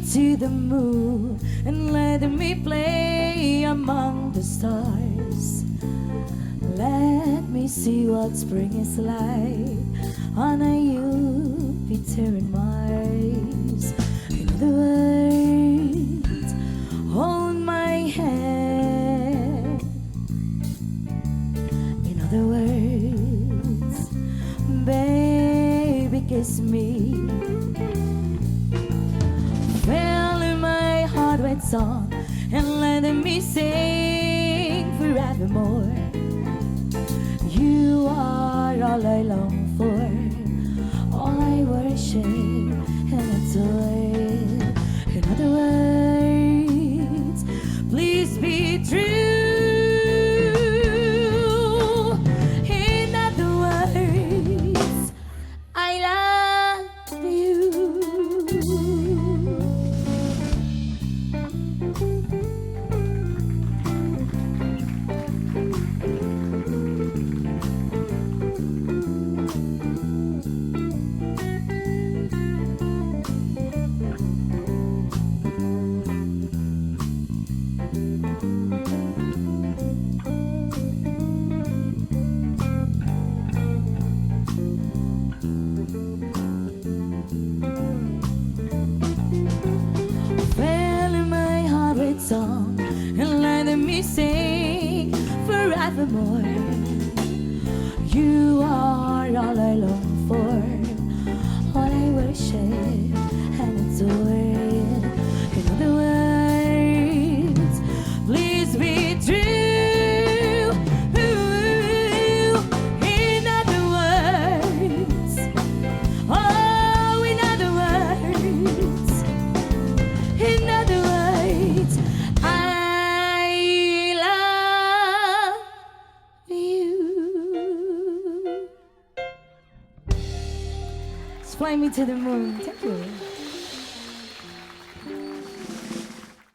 to the moon and let me play among the stars. Let me see what spring is like on a Jupiter and Mars. In other words, hold my hand. In other words, baby, kiss me. Fill my heart with song and let me sing forevermore. You are all I long for, all I worship and adore. In other words, please be true. In other words, I love you. Song and let me sing forevermore. You are all I long for, all I worship and adore. In other words, please be true. In other words, oh, in other words, in other words, I love you. Fly me to the moon. Thank you.